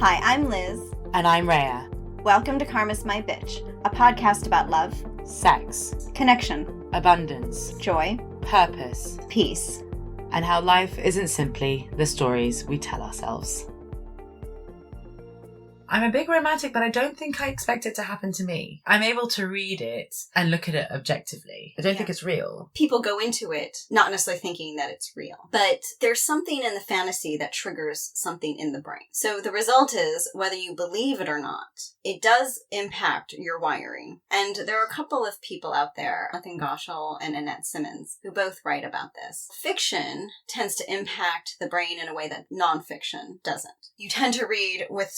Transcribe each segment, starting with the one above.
Hi, I'm Liz. And I'm Rhea. Welcome to Karma's My Bitch, a podcast about love, Sex, connection, abundance, joy, purpose, peace, and how life isn't simply the stories we tell ourselves. I'm a big romantic, but I don't think I expect it to happen to me. I'm able to read it and look at it objectively. I don't think it's real. People go into it not necessarily thinking that it's real, but there's something in the fantasy that triggers something in the brain. So the result is, whether you believe it or not, it does impact your wiring. And there are a couple of people out there, Nathan Goschel and Annette Simmons, who both write about this. Fiction tends to impact the brain in a way that nonfiction doesn't. You tend to read with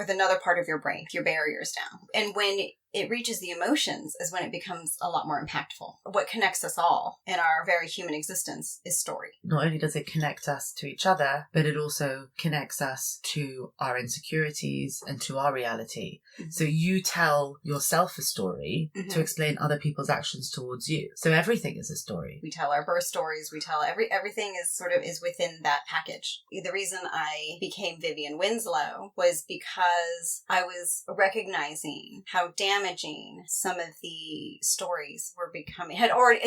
another part of your brain, your barriers down. And when it reaches the emotions is when it becomes a lot more impactful. What connects us all in our very human existence is story. Not only does it connect us to each other, but it also connects us to our insecurities and to our reality. Mm-hmm. So you tell yourself a story to explain other people's actions towards you. So everything is a story. We tell our birth stories. We tell everything is within that package. The reason I became Vivian Winslow was because I was recognizing how damaging some of the stories were becoming.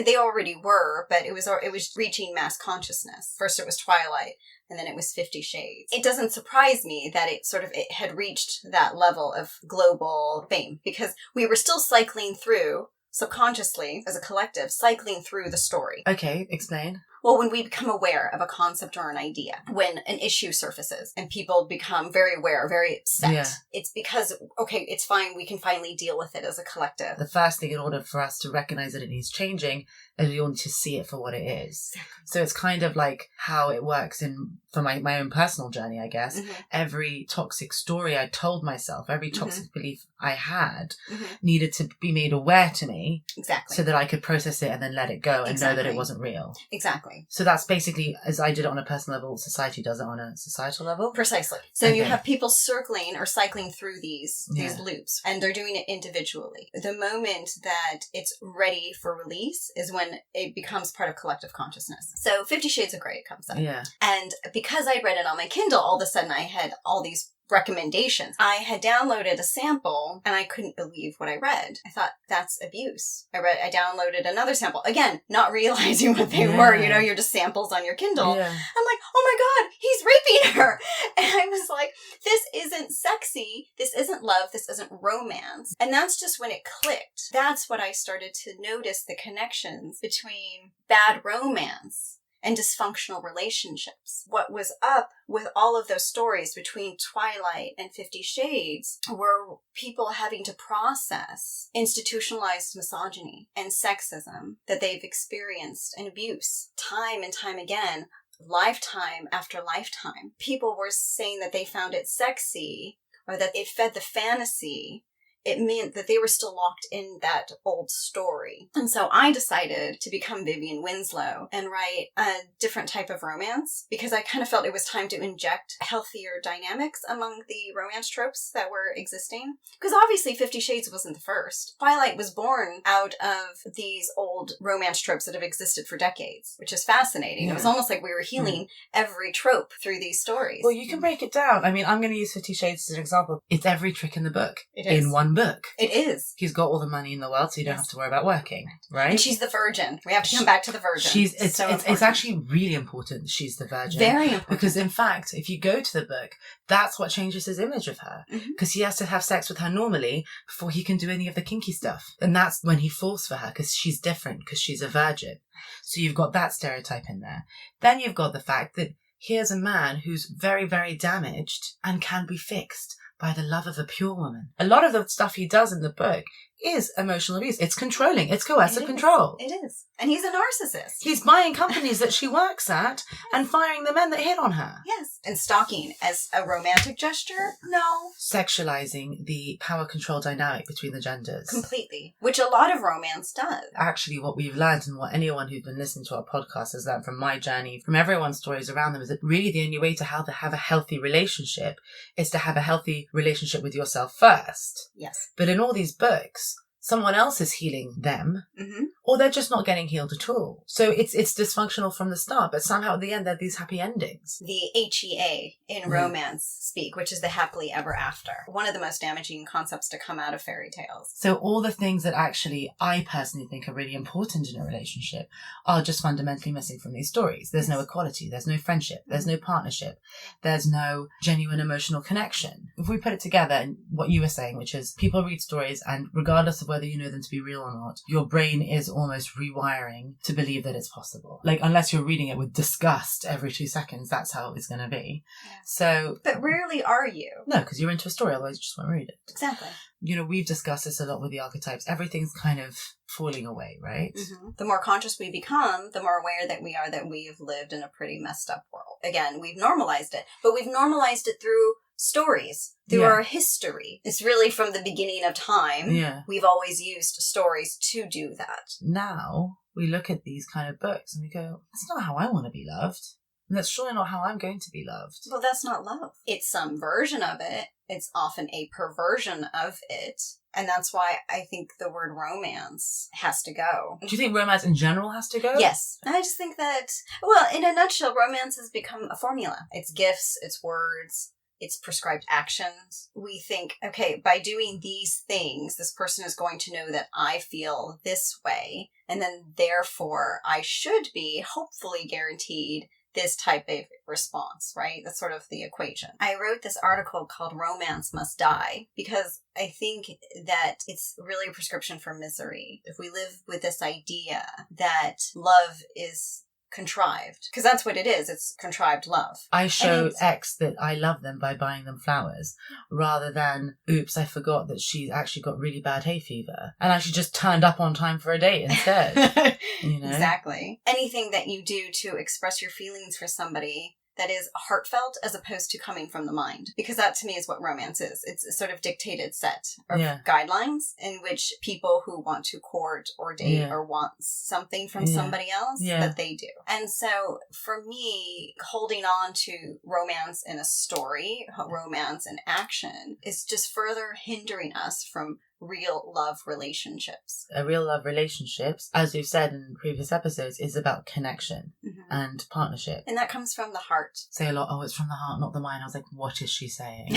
They already were, but it was reaching mass consciousness. First it was Twilight, and then it was 50 Shades. It doesn't surprise me that it had reached that level of global fame, because we were still cycling through, subconsciously, as a collective, cycling through the story. Okay, explain. Well, when we become aware of a concept or an idea, when an issue surfaces and people become very aware, very upset, it's because, okay, it's fine, we can finally deal with it as a collective. The first thing, in order for us to recognize that it needs changing, is we want to see it for what it is. Exactly. So it's kind of like how it works for my own personal journey, I guess. Mm-hmm. Every toxic story I told myself, every toxic belief I had needed to be made aware to me. Exactly. So that I could process it and then let it go and know that it wasn't real. Exactly. So that's basically, as I did it on a personal level, society does it on a societal level? Precisely. So you have people circling or cycling through these loops, and they're doing it individually. The moment that it's ready for release is when it becomes part of collective consciousness. So 50 Shades of Grey comes up. Yeah. And because I'd read it on my Kindle, all of a sudden I had all these recommendations. I had downloaded a sample and I couldn't believe what I read. I thought, that's abuse. I downloaded another sample. Again, not realizing what they were, you're just samples on your Kindle. Yeah. I'm like, oh my God, he's raping her. And I was like, this isn't sexy. This isn't love. This isn't romance. And that's just when it clicked. That's what I started to notice, the connections between bad romance and dysfunctional relationships. What was up with all of those stories between Twilight and 50 Shades were people having to process institutionalized misogyny and sexism that they've experienced, and abuse time and time again, lifetime after lifetime. People were saying that they found it sexy, or that it fed the fantasy. It meant that they were still locked in that old story. And so I decided to become Vivian Winslow and write a different type of romance, because I kind of felt it was time to inject healthier dynamics among the romance tropes that were existing. Because obviously 50 Shades wasn't the first. Twilight was born out of these old romance tropes that have existed for decades, which is fascinating. Yeah. It was almost like we were healing every trope through these stories. Well, you can break it down. I mean, I'm going to use 50 Shades as an example. It's every trick in the book. It is. In one book. It is. He's got all the money in the world, so you don't have to worry about working, right? And she's the virgin. We have to come back to the virgin. It's actually really important that she's the virgin. Very important. Because in fact, if you go to the book, that's what changes his image of her. Because he has to have sex with her normally before he can do any of the kinky stuff. And that's when he falls for her, because she's different, because she's a virgin. So you've got that stereotype in there. Then you've got the fact that here's a man who's very, very damaged and can be fixed by the love of a pure woman. A lot of the stuff he does in the book is emotional abuse. It's controlling. It's coercive control. It is. And he's a narcissist. He's buying companies that she works at and firing the men that hit on her. Yes. And stalking as a romantic gesture? No. Sexualizing the power control dynamic between the genders. Completely. Which a lot of romance does. Actually, what we've learned, and what anyone who's been listening to our podcast has learned from my journey, from everyone's stories around them, is that really the only way to have a healthy relationship is to have a healthy relationship with yourself first. Yes. But in all these books, someone else is healing them, Mm-hmm. or they're just not getting healed at all. So it's dysfunctional from the start, but somehow at the end, there are these happy endings. The HEA in romance speak, which is the happily ever after. One of the most damaging concepts to come out of fairy tales. So all the things that actually I personally think are really important in a relationship are just fundamentally missing from these stories. There's no equality, there's no friendship, there's no partnership, there's no genuine emotional connection. If we put it together in what you were saying, which is people read stories and regardless of whether you know them to be real or not, your brain is almost rewiring to believe that it's possible. Like, unless you're reading it with disgust every 2 seconds, that's how it's going to be. Yeah. So, but rarely are you. No, because you're into a story, otherwise you just won't read it. Exactly. You know, we've discussed this a lot with the archetypes. Everything's kind of falling away, right? Mm-hmm. The more conscious we become, the more aware that we are that we have lived in a pretty messed up world. Again, we've normalized it, but we've normalized it through stories, through our history. It's really from the beginning of time. Yeah. We've always used stories to do that. Now we look at these kind of books and we go, that's not how I want to be loved. And that's surely not how I'm going to be loved. Well, that's not love. It's some version of it. It's often a perversion of it. And that's why I think the word romance has to go. Do you think romance in general has to go? Yes. I just think that, well, in a nutshell, romance has become a formula. It's gifts, it's words, it's prescribed actions. We think, okay, by doing these things, this person is going to know that I feel this way. And then therefore I should be hopefully guaranteed this type of response, right? That's sort of the equation. I wrote this article called Romance Must Die because I think that it's really a prescription for misery. If we live with this idea that love is contrived, because that's what it is. It's contrived love. I show X that I love them by buying them flowers rather than, oops, I forgot that she actually got really bad hay fever and I should just turned up on time for a date instead. You know? Exactly. Anything that you do to express your feelings for somebody that is heartfelt as opposed to coming from the mind. Because that to me is what romance is. It's a sort of dictated set of guidelines in which people who want to court or date or want something from somebody else, that they do. And so for me, holding on to romance in a story, romance in action, is just further hindering us from real love relationships. A real love relationships, as we've said in previous episodes, is about connection and partnership. And that comes from the heart. Say a lot, oh, it's from the heart, not the mind. I was like, what is she saying?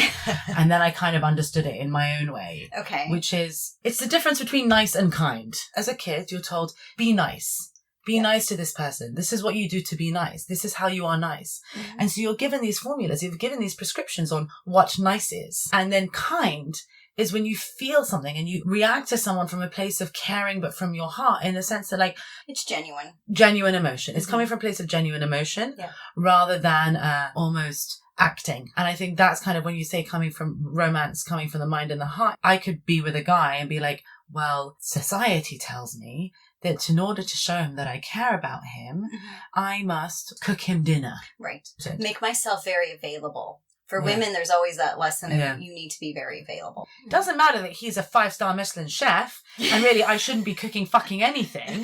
And then I kind of understood it in my own way. Okay. Which is, it's the difference between nice and kind. As a kid, you're told, be nice. Be nice to this person. This is what you do to be nice. This is how you are nice. And so you're given these formulas, you're given these prescriptions on what nice is. And then kind is when you feel something and you react to someone from a place of caring, but from your heart, in the sense that, like, it's genuine. Genuine emotion. It's coming from a place of genuine emotion rather than almost acting. And I think that's kind of when you say coming from romance, coming from the mind and the heart. I could be with a guy and be like, well, society tells me that in order to show him that I care about him, I must cook him dinner. Right. Make myself very available. For women, there's always that lesson of you need to be very available. Doesn't matter that he's a 5-star Michelin chef, and really I shouldn't be cooking fucking anything.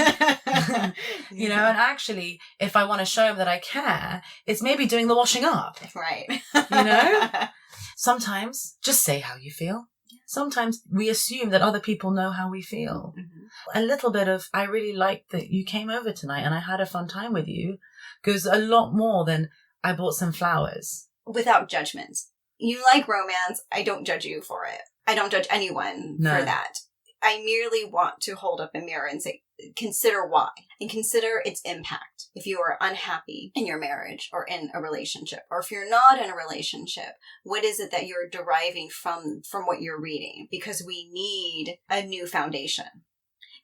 You know, and actually, if I want to show him that I care, it's maybe doing the washing up. Right. You know? Sometimes, just say how you feel. Sometimes we assume that other people know how we feel. A little bit of, I really like that you came over tonight and I had a fun time with you, goes a lot more than I bought some flowers. Without judgment. You like romance, I don't judge you for it. I don't judge anyone for that. I merely want to hold up a mirror and say, consider why, and consider its impact. If you are unhappy in your marriage or in a relationship, or if you're not in a relationship, what is it that you're deriving from what you're reading? Because we need a new foundation.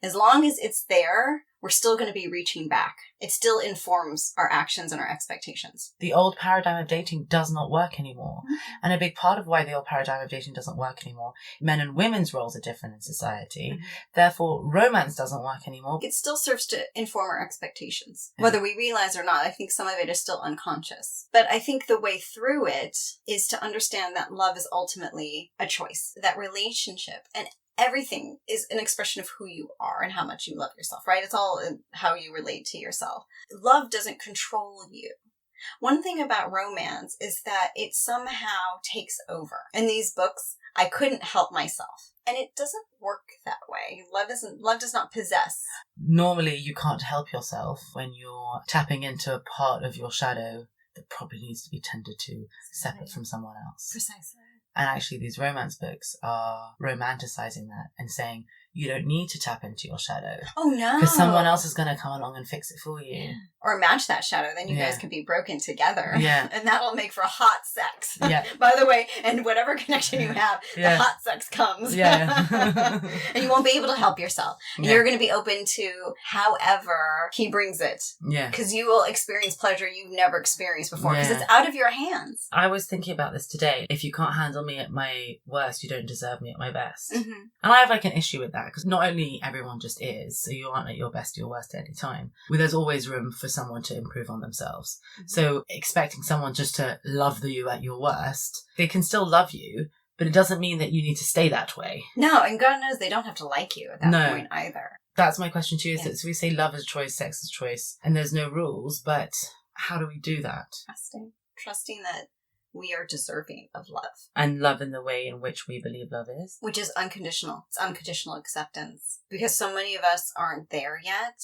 As long as it's there, we're still going to be reaching back. It still informs our actions and our expectations. The old paradigm of dating does not work anymore. And a big part of why the old paradigm of dating doesn't work anymore, men and women's roles are different in society. Therefore, romance doesn't work anymore. It still serves to inform our expectations. Whether we realize or not, I think some of it is still unconscious. But I think the way through it is to understand that love is ultimately a choice. That relationship and everything is an expression of who you are and how much you love yourself, right? It's all in how you relate to yourself. Love doesn't control you. One thing about romance is that it somehow takes over. In these books, I couldn't help myself. And it doesn't work that way. Love does not possess. Normally, you can't help yourself when you're tapping into a part of your shadow that probably needs to be tended to separate from someone else. Precisely. And actually, these romance books are romanticizing that and saying, you don't need to tap into your shadow. Oh, no. Because someone else is going to come along and fix it for you. Yeah. Or match that shadow. Then you guys can be broken together. Yeah. And that'll make for hot sex. Yeah. By the way, and whatever connection you have, the hot sex comes. Yeah. And you won't be able to help yourself. And you're going to be open to however he brings it. Yeah. Because you will experience pleasure you've never experienced before. Because it's out of your hands. I was thinking about this today. If you can't handle me at my worst, you don't deserve me at my best. Mm-hmm. And I have like an issue with that, because not only everyone just is, so you aren't at your best or your worst at any time. Well, there's always room for someone to improve on themselves. Mm-hmm. So expecting someone just to love you at your worst, they can still love you, but it doesn't mean that you need to stay that way. No, and God knows they don't have to like you at that point either. That's my question to you. Is that, so we say love is choice, sex is choice, and there's no rules, but how do we do that? Trusting that we are deserving of love. And love in the way in which we believe love is. Which is unconditional. It's unconditional acceptance. Because so many of us aren't there yet.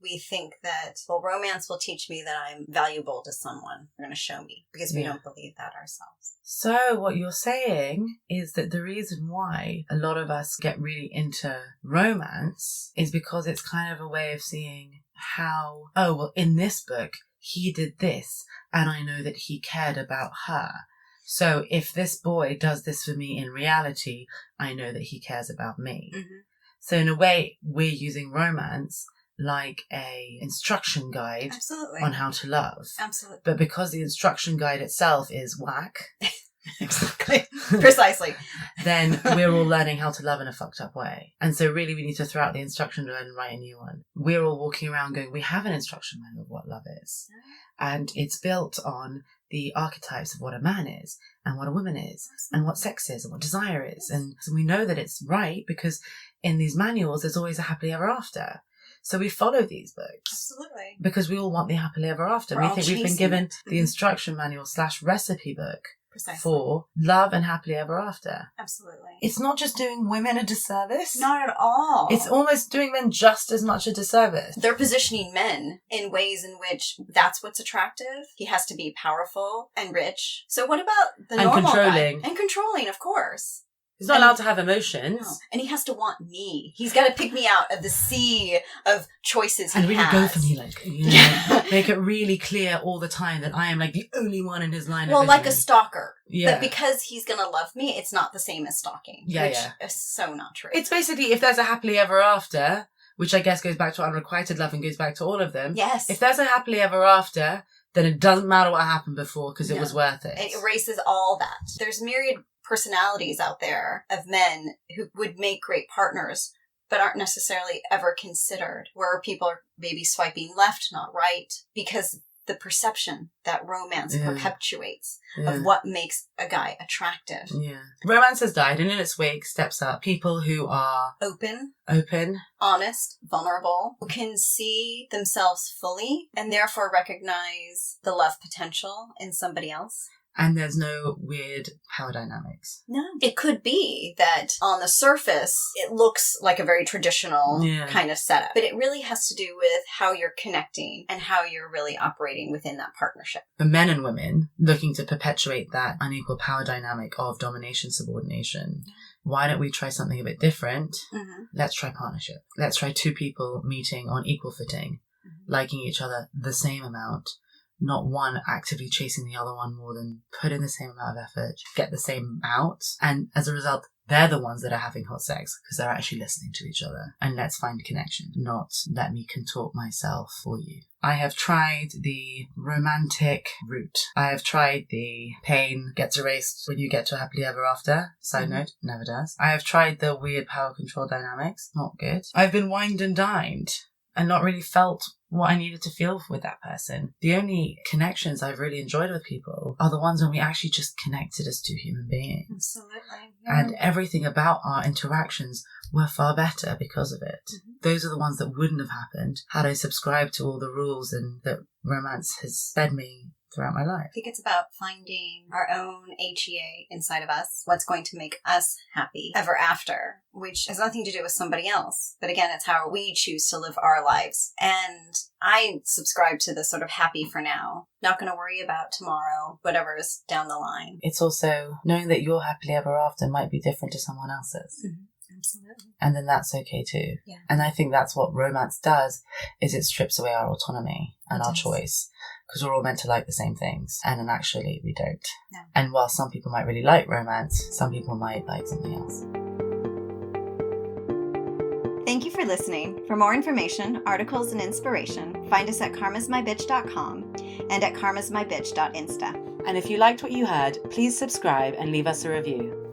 We think that, well, romance will teach me that I'm valuable to someone. They're going to show me. Because we don't believe that ourselves. So what you're saying is that the reason why a lot of us get really into romance is because it's kind of a way of seeing how, oh, well, in this book, he did this, and I know that he cared about her. So if this boy does this for me in reality, I know that he cares about me. Mm-hmm. So in a way, we're using romance like a instruction guide on how to love. Absolutely. But because the instruction guide itself is whack... Exactly. Precisely. Then we're all learning how to love in a fucked up way. And so really we need to throw out the instruction manual and write a new one. We're all walking around going, we have an instruction manual of what love is. And it's built on the archetypes of what a man is and what a woman is and what sex is and what desire is. And so we know that it's right because in these manuals there's always a happily ever after. So we follow these books. Absolutely. Because we all want the happily ever after. We think we've been given the instruction manual / recipe book for love and happily ever after. Absolutely. It's not just doing women a disservice. Not at all. It's almost doing men just as much a disservice. They're positioning men in ways in which that's what's attractive. He has to be powerful and rich. So what about the normal controlling. guy? And controlling, of course. He's not allowed to have emotions. No. And he has to want me. He's got to pick me out of the sea of choices he has. And really go for me, like, make it really clear all the time that I am like the only one in his line of vision. Well, like a stalker. Yeah. But because he's going to love me, it's not the same as stalking. Yeah, which is so not true. It's basically, if there's a happily ever after, which I guess goes back to unrequited love and goes back to all of them. Yes. If there's a happily ever after, then it doesn't matter what happened before because it was worth it. It erases all that. There's myriad personalities out there of men who would make great partners but aren't necessarily ever considered, where people are maybe swiping left, not right, because the perception that romance perpetuates of what makes a guy attractive. Yeah. Romance has died, and in its wake steps up people who are open, honest, vulnerable, who can see themselves fully and therefore recognize the love potential in somebody else. And there's no weird power dynamics. No. It could be that on the surface, it looks like a very traditional kind of setup. But it really has to do with how you're connecting and how you're really operating within that partnership. For men and women looking to perpetuate that unequal power dynamic of domination, subordination, why don't we try something a bit different? Mm-hmm. Let's try partnership. Let's try two people meeting on equal footing, liking each other the same amount. Not one actively chasing the other one more than put in the same amount of effort, get the same out. And as a result, they're the ones that are having hot sex because they're actually listening to each other. And let's find connection, not let me contort myself for you. I have tried the romantic route. I have tried the pain gets erased when you get to a happily ever after. Side note, never does. I have tried the weird power control dynamics. Not good. I've been wined and dined and not really felt what I needed to feel with that person. The only connections I've really enjoyed with people are the ones when we actually just connected as two human beings. Absolutely. Yeah. And everything about our interactions were far better because of it. Mm-hmm. Those are the ones that wouldn't have happened had I subscribed to all the rules and that romance has fed me throughout my life. I think it's about finding our own HEA inside of us, what's going to make us happy ever after, which has nothing to do with somebody else. But again, it's how we choose to live our lives. And I subscribe to the sort of happy for now, not going to worry about tomorrow, whatever is down the line. It's also knowing that your happily ever after might be different to someone else's. Mm-hmm. Absolutely. And then that's okay too. Yeah. And I think that's what romance does, is it strips away our autonomy and our choice. Because we're all meant to like the same things. And then actually we don't. No. And while some people might really like romance, some people might like something else. Thank you for listening. For more information, articles, and inspiration, find us at karmasmybitch.com and at karmasmybitch.insta. And if you liked what you heard, please subscribe and leave us a review.